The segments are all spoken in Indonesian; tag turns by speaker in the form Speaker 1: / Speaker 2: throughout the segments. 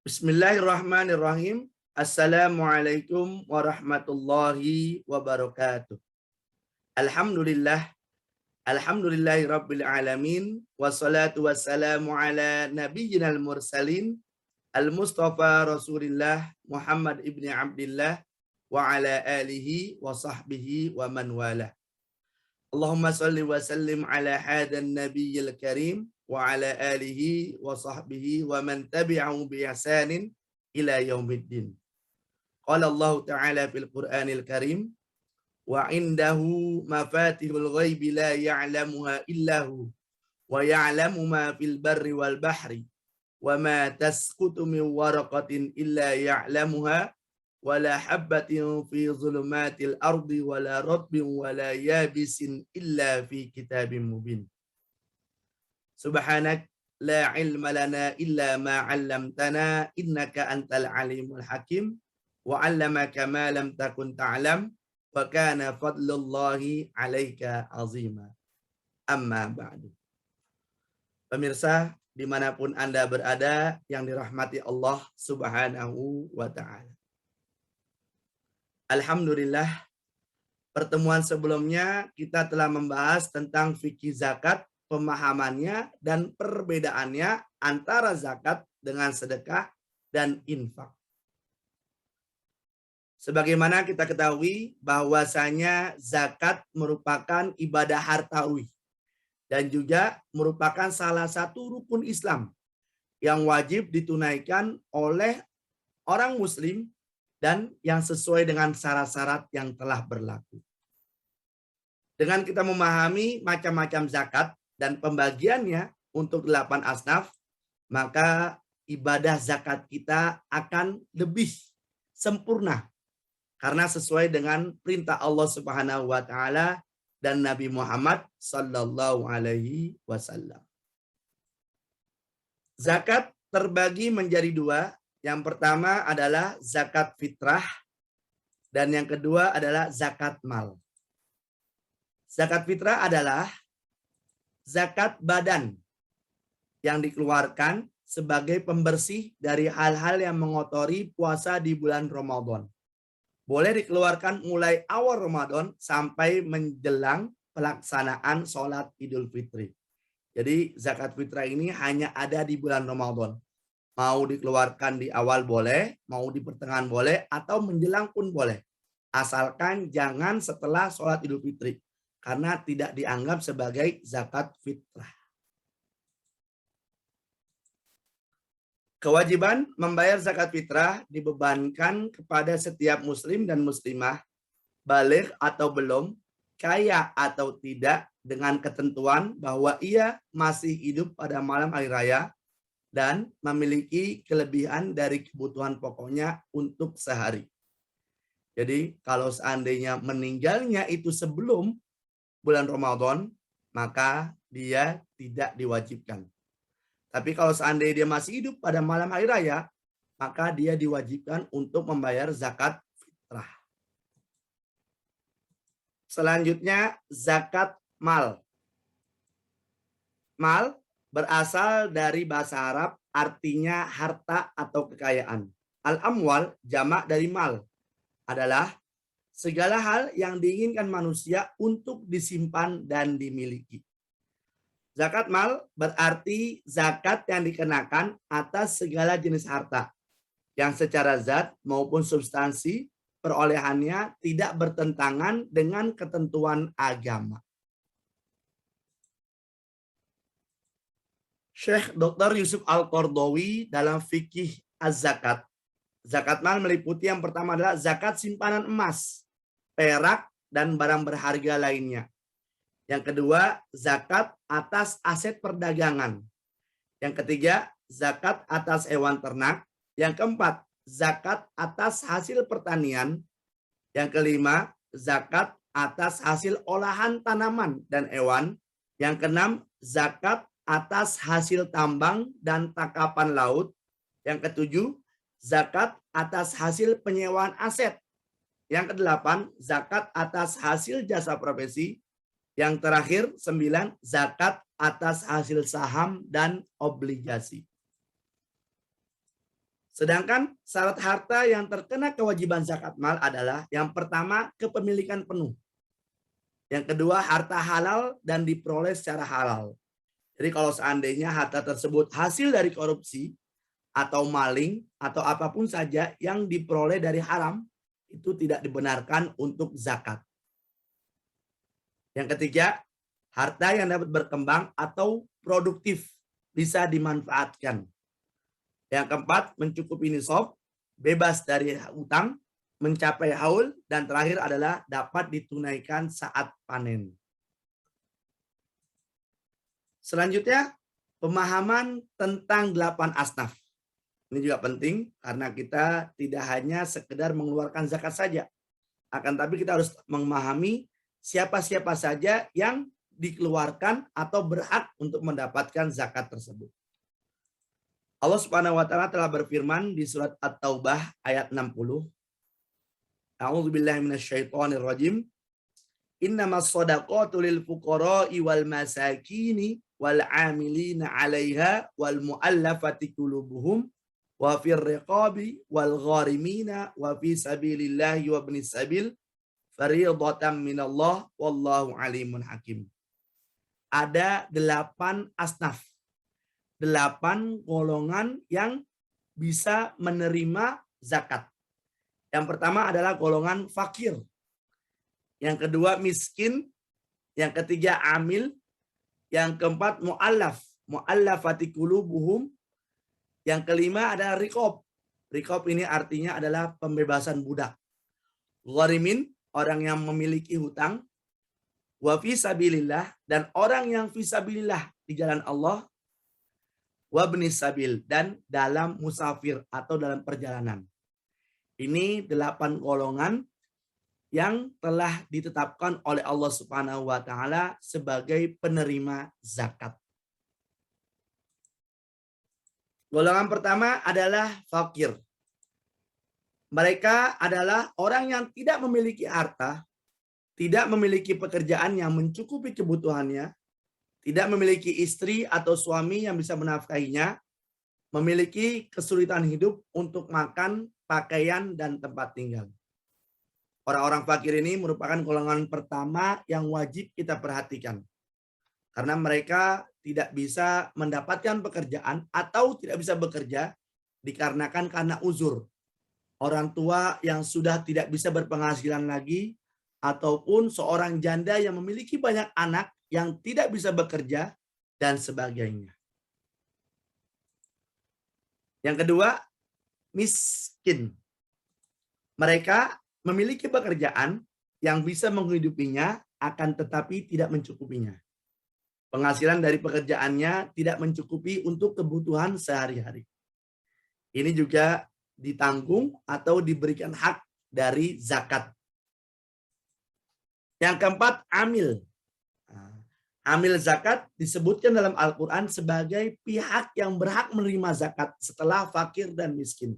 Speaker 1: Bismillahirrahmanirrahim. Assalamualaikum warahmatullahi wabarakatuh. Alhamdulillah. Alhamdulillahi rabbil alamin. Wassalatu wassalamu ala nabiyyinal mursalin. Al-Mustafa Rasulillah Muhammad ibni Abdillah wa ala alihi wa sahbihi wa man wala. Allahumma salli wa sallim ala hadan nabiyyil karim wa ala alihi wa sahbihi wa man tabi'ahu bi ihsanin ila yaumiddin. Qala Allah Ta'ala fil Qur'anil Karim wa indahu mafatihul ghaibi la ya'lamuha illahu wa ya'lamu ma fil barri wal bahri wa ma tasqutu min waraqatin illa ya'lamuha wala habbatin fi zulumatil ardi wala ratbin wala yabisin illa fi kitabim mubin. Subhanak la ilma lana illa ma 'allamtana innaka antal alimul hakim wa 'allamaka ma lam takun ta'lam wa kana fadlullahi 'alaika 'azima. Amma ba'du. Pemirsa dimanapun Anda berada yang dirahmati Allah Subhanahu wa ta'ala. Alhamdulillah, pertemuan sebelumnya kita telah membahas tentang fikih zakat, pemahamannya dan perbedaannya antara zakat dengan sedekah dan infak. Sebagaimana kita ketahui bahwasanya zakat merupakan ibadah hartawi dan juga merupakan salah satu rukun Islam yang wajib ditunaikan oleh orang muslim dan yang sesuai dengan syarat-syarat yang telah berlaku. Dengan kita memahami macam-macam zakat dan pembagiannya untuk 8 asnaf, maka ibadah zakat kita akan lebih sempurna karena sesuai dengan perintah Allah Subhanahu wa taala dan Nabi Muhammad sallallahu alaihi wasallam. Zakat terbagi menjadi 2. Yang pertama adalah zakat fitrah dan yang kedua adalah zakat mal. Zakat fitrah adalah zakat badan yang dikeluarkan sebagai pembersih dari hal-hal yang mengotori puasa di bulan Ramadan. Boleh dikeluarkan mulai awal Ramadan sampai menjelang pelaksanaan sholat Idul Fitri. Jadi zakat fitrah ini hanya ada di bulan Ramadan. Mau dikeluarkan di awal boleh, mau di pertengahan boleh, atau menjelang pun boleh. Asalkan jangan setelah sholat Idul Fitri. Karena tidak dianggap sebagai zakat fitrah. Kewajiban membayar zakat fitrah dibebankan kepada setiap muslim dan muslimah, baligh atau belum, kaya atau tidak, dengan ketentuan bahwa ia masih hidup pada malam hari raya, dan memiliki kelebihan dari kebutuhan pokoknya untuk sehari. Jadi kalau seandainya meninggalnya itu sebelum bulan Ramadan, maka dia tidak diwajibkan. Tapi kalau seandainya dia masih hidup pada malam hari raya, maka dia diwajibkan untuk membayar zakat fitrah. Selanjutnya zakat mal. Mal berasal dari bahasa Arab, artinya harta atau kekayaan. Al-amwal, jamak dari mal, adalah segala hal yang diinginkan manusia untuk disimpan dan dimiliki. Zakat mal berarti zakat yang dikenakan atas segala jenis harta, yang secara zat maupun substansi perolehannya tidak bertentangan dengan ketentuan agama. Syekh Dr. Yusuf Al-Qardawi dalam fikih az-zakat. Zakat mal meliputi yang pertama adalah zakat simpanan emas, perak, dan barang berharga lainnya. Yang kedua, zakat atas aset perdagangan. Yang ketiga, zakat atas hewan ternak. Yang keempat, zakat atas hasil pertanian. Yang kelima, zakat atas hasil olahan tanaman dan hewan. Yang keenam, zakat atas hasil tambang dan tangkapan laut. Yang ketujuh, zakat atas hasil penyewaan aset. Yang kedelapan, zakat atas hasil jasa profesi. Yang terakhir, 9, zakat atas hasil saham dan obligasi. Sedangkan syarat harta yang terkena kewajiban zakat mal adalah yang pertama kepemilikan penuh. Yang kedua harta halal dan diperoleh secara halal. Jadi kalau seandainya harta tersebut hasil dari korupsi atau maling atau apapun saja yang diperoleh dari haram, itu tidak dibenarkan untuk zakat. Yang ketiga, harta yang dapat berkembang atau produktif bisa dimanfaatkan. Yang keempat, mencukupi nisab, bebas dari utang, mencapai haul, dan terakhir adalah dapat ditunaikan saat panen. Selanjutnya, pemahaman tentang 8 asnaf. Ini juga penting karena kita tidak hanya sekedar mengeluarkan zakat saja. Akan tapi kita harus memahami siapa-siapa saja yang dikeluarkan atau berhak untuk mendapatkan zakat tersebut. Allah Subhanahu wa taala telah berfirman di surat At-Taubah ayat 60. A'udzubillahi minasyaitonir rajim. Innamas shadaqatu lil fuqara'i wal masakini wal 'amilina 'alaiha wal mu'allafati qulubuhum wa fir riqabi wal gharimina wa fi sabilillahi wa ibnis sabil fariidatan minallah wallahu alimun hakim. Ada 8 asnaf. 8 golongan yang bisa menerima zakat. Yang pertama adalah golongan fakir. Yang kedua miskin. Yang ketiga amil. Yang keempat mu'allaf. Mu'allafati qulubuhum. Yang kelima adalah riqab. Riqab ini artinya adalah pembebasan budak. Gharimin, orang yang memiliki hutang. Wa fi sabilillah, dan orang yang fi sabilillah di jalan Allah. Wabni sabil, dan dalam musafir atau dalam perjalanan. Ini 8 golongan yang telah ditetapkan oleh Allah Subhanahu wa taala sebagai penerima zakat. Golongan pertama adalah fakir. Mereka adalah orang yang tidak memiliki harta, tidak memiliki pekerjaan yang mencukupi kebutuhannya, tidak memiliki istri atau suami yang bisa menafkahinya, memiliki kesulitan hidup untuk makan, pakaian, dan tempat tinggal. Orang-orang fakir ini merupakan golongan pertama yang wajib kita perhatikan. Karena mereka tidak bisa mendapatkan pekerjaan atau tidak bisa bekerja dikarenakan karena uzur. Orang tua yang sudah tidak bisa berpenghasilan lagi, ataupun seorang janda yang memiliki banyak anak yang tidak bisa bekerja, dan sebagainya. Yang kedua, miskin. Mereka memiliki pekerjaan yang bisa menghidupinya, akan tetapi tidak mencukupinya. Penghasilan dari pekerjaannya tidak mencukupi untuk kebutuhan sehari-hari. Ini juga ditanggung atau diberikan hak dari zakat. Yang keempat, amil. Amil zakat disebutkan dalam Al-Quran sebagai pihak yang berhak menerima zakat setelah fakir dan miskin.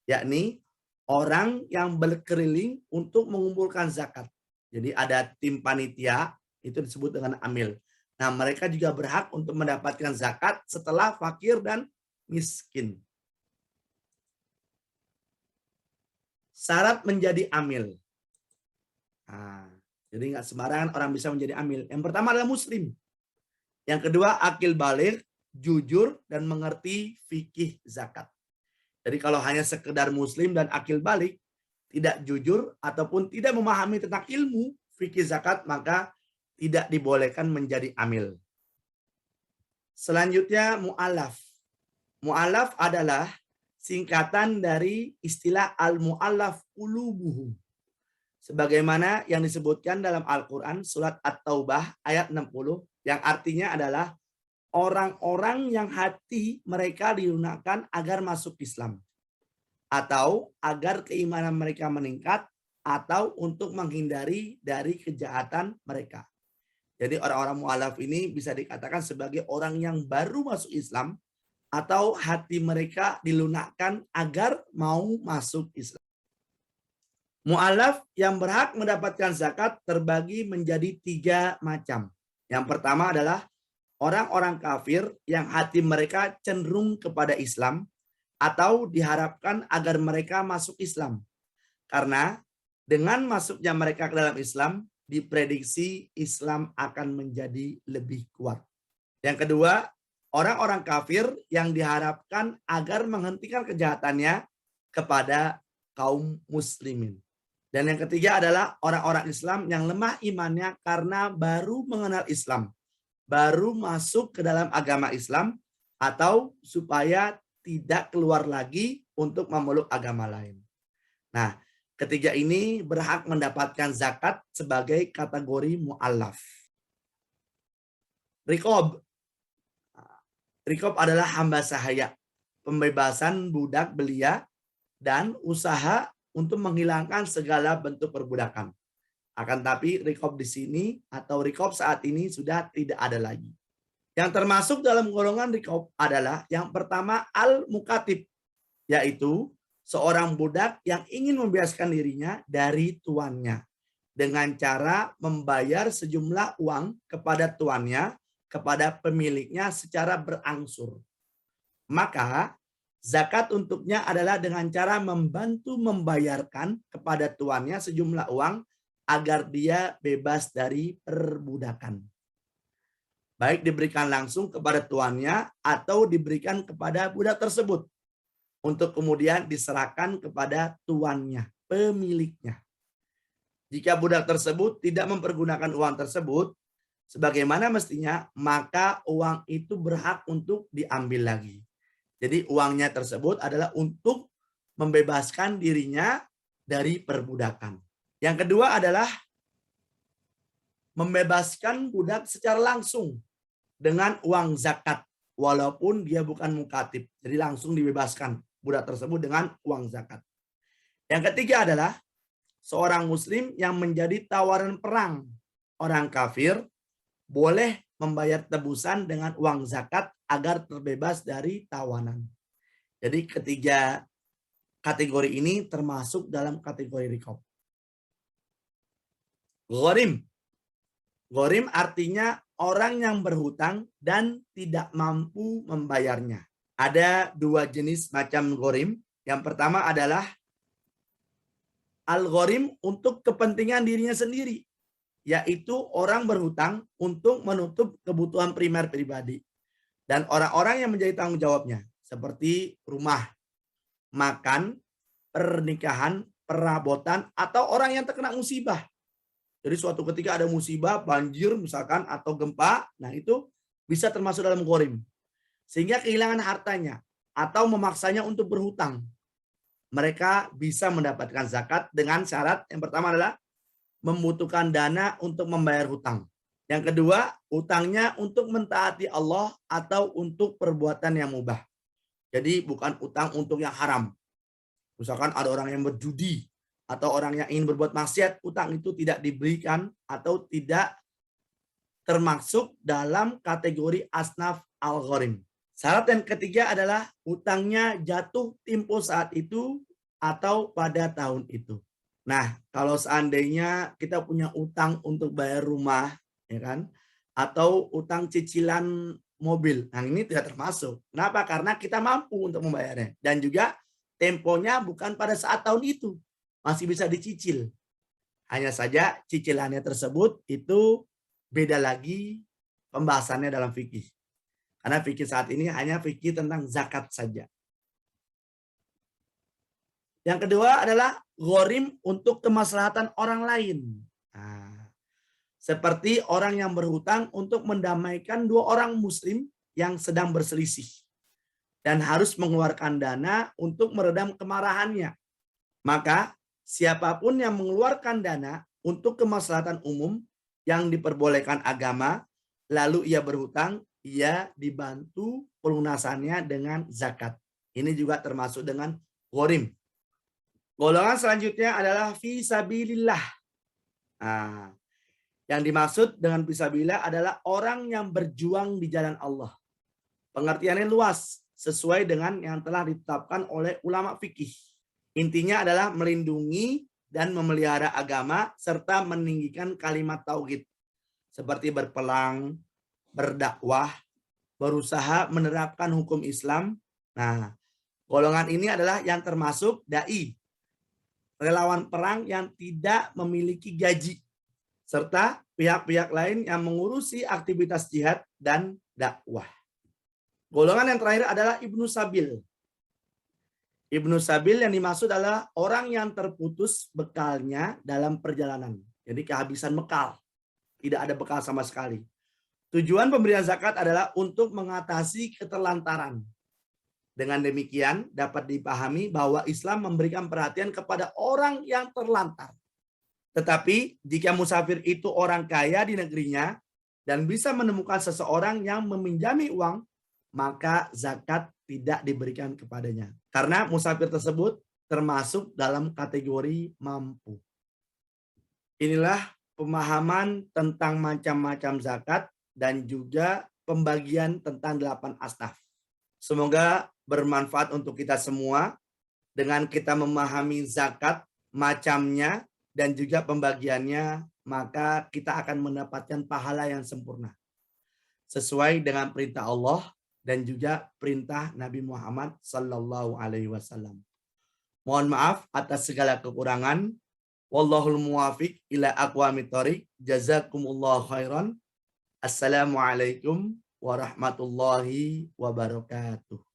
Speaker 1: Yakni orang yang berkeliling untuk mengumpulkan zakat. Jadi ada tim panitia, itu disebut dengan amil. Nah, mereka juga berhak untuk mendapatkan zakat setelah fakir dan miskin. Syarat menjadi amil. Nah, jadi nggak sembarangan orang bisa menjadi amil. Yang pertama adalah muslim. Yang kedua akil baligh, jujur, dan mengerti fikih zakat. Jadi kalau hanya sekedar muslim dan akil baligh, tidak jujur ataupun tidak memahami tentang ilmu fikih zakat, maka tidak dibolehkan menjadi amil. Selanjutnya mu'alaf. Mu'alaf adalah singkatan dari istilah al-mu'allaf qulubuhum. Sebagaimana yang disebutkan dalam Al-Quran surat At-Taubah ayat 60, yang artinya adalah orang-orang yang hati mereka dilunakkan agar masuk Islam, atau agar keimanan mereka meningkat, atau untuk menghindari dari kejahatan mereka. Jadi orang-orang mu'alaf ini bisa dikatakan sebagai orang yang baru masuk Islam, atau hati mereka dilunakkan agar mau masuk Islam. Mu'alaf yang berhak mendapatkan zakat terbagi menjadi 3 macam. Yang pertama adalah orang-orang kafir yang hati mereka cenderung kepada Islam, atau diharapkan agar mereka masuk Islam. Karena dengan masuknya mereka ke dalam Islam, diprediksi Islam akan menjadi lebih kuat. Yang kedua, orang-orang kafir yang diharapkan agar menghentikan kejahatannya kepada kaum muslimin. Dan yang ketiga adalah orang-orang Islam yang lemah imannya karena baru mengenal Islam, baru masuk ke dalam agama Islam, atau supaya tidak keluar lagi untuk memeluk agama lain. Nah, ketiga ini berhak mendapatkan zakat sebagai kategori mu'allaf. Rikob. Rikob adalah hamba sahaya, pembebasan budak belia, dan usaha untuk menghilangkan segala bentuk perbudakan. Akan tapi rikob di sini atau rikob saat ini sudah tidak ada lagi. Yang termasuk dalam golongan rikob adalah yang pertama al-mukatib, yaitu seorang budak yang ingin membebaskan dirinya dari tuannya dengan cara membayar sejumlah uang kepada tuannya, kepada pemiliknya secara berangsur. Maka zakat untuknya adalah dengan cara membantu membayarkan kepada tuannya sejumlah uang agar dia bebas dari perbudakan. Baik diberikan langsung kepada tuannya atau diberikan kepada budak tersebut untuk kemudian diserahkan kepada tuannya, pemiliknya. Jika budak tersebut tidak mempergunakan uang tersebut sebagaimana mestinya, maka uang itu berhak untuk diambil lagi. Jadi uangnya tersebut adalah untuk membebaskan dirinya dari perbudakan. Yang kedua adalah membebaskan budak secara langsung dengan uang zakat, walaupun dia bukan mukatib. Jadi langsung dibebaskan budak tersebut dengan uang zakat. Yang ketiga adalah seorang muslim yang menjadi tawaran perang orang kafir boleh membayar tebusan dengan uang zakat agar terbebas dari tawanan. Jadi ketiga kategori ini termasuk dalam kategori rikob. Ghorim. Ghorim artinya orang yang berhutang dan tidak mampu membayarnya. Ada dua jenis macam ghorim. Yang pertama adalah al-ghorim untuk kepentingan dirinya sendiri, yaitu orang berhutang untuk menutup kebutuhan primer pribadi dan orang-orang yang menjadi tanggung jawabnya, seperti rumah, makan, pernikahan, perabotan, atau orang yang terkena musibah. Jadi suatu ketika ada musibah, banjir misalkan, atau gempa, nah itu bisa termasuk dalam ghorim. Sehingga kehilangan hartanya atau memaksanya untuk berhutang. Mereka bisa mendapatkan zakat dengan syarat yang pertama adalah membutuhkan dana untuk membayar hutang. Yang kedua, hutangnya untuk mentaati Allah atau untuk perbuatan yang mubah. Jadi bukan utang untuk yang haram. Misalkan ada orang yang berjudi atau orang yang ingin berbuat maksiat, utang itu tidak diberikan atau tidak termasuk dalam kategori asnaf al-ghorim. Syarat yang ketiga adalah utangnya jatuh tempo saat itu atau pada tahun itu. Nah, kalau seandainya kita punya utang untuk bayar rumah, ya kan, atau utang cicilan mobil, nah ini tidak termasuk. Kenapa? Karena kita mampu untuk membayarnya. Dan juga temponya bukan pada saat tahun itu, masih bisa dicicil. Hanya saja cicilannya tersebut itu beda lagi pembahasannya dalam fikih. Karena fikih saat ini hanya fikih tentang zakat saja. Yang kedua adalah ghorim untuk kemaslahatan orang lain. Nah, seperti orang yang berhutang untuk mendamaikan dua orang muslim yang sedang berselisih. Dan harus mengeluarkan dana untuk meredam kemarahannya. Maka siapapun yang mengeluarkan dana untuk kemaslahatan umum yang diperbolehkan agama, lalu ia berhutang, ia dibantu pelunasannya dengan zakat. Ini juga termasuk dengan ghorim. Golongan selanjutnya adalah fisabilillah. Nah, yang dimaksud dengan fisabilillah adalah orang yang berjuang di jalan Allah. Pengertiannya luas, sesuai dengan yang telah ditetapkan oleh ulama fikih. Intinya adalah melindungi dan memelihara agama serta meninggikan kalimat tauhid. Seperti berpelang, berdakwah, berusaha menerapkan hukum Islam. Nah, Golongan ini adalah yang termasuk dai, relawan perang yang tidak memiliki gaji, serta pihak-pihak lain yang mengurusi aktivitas jihad dan dakwah. Golongan yang terakhir adalah Ibnu Sabil. Ibnu Sabil yang dimaksud adalah orang yang terputus bekalnya dalam perjalanan. Jadi kehabisan bekal. Tidak ada bekal sama sekali. Tujuan pemberian zakat adalah untuk mengatasi keterlantaran. Dengan demikian dapat dipahami bahwa Islam memberikan perhatian kepada orang yang terlantar. Tetapi jika musafir itu orang kaya di negerinya dan bisa menemukan seseorang yang meminjami uang, maka zakat tidak diberikan kepadanya. Karena musafir tersebut termasuk dalam kategori mampu. Inilah pemahaman tentang macam-macam zakat dan juga pembagian tentang 8 asnaf. Semoga bermanfaat untuk kita semua. Dengan kita memahami zakat, macamnya, dan juga pembagiannya, maka kita akan mendapatkan pahala yang sempurna. Sesuai dengan perintah Allah dan juga perintah Nabi Muhammad Sallallahu Alaihi Wasallam. Mohon maaf atas segala kekurangan. Wallahul muwafiq ila aqwamit thoriq. Jazakumullah khairan. Assalamualaikum warahmatullahi wabarakatuh.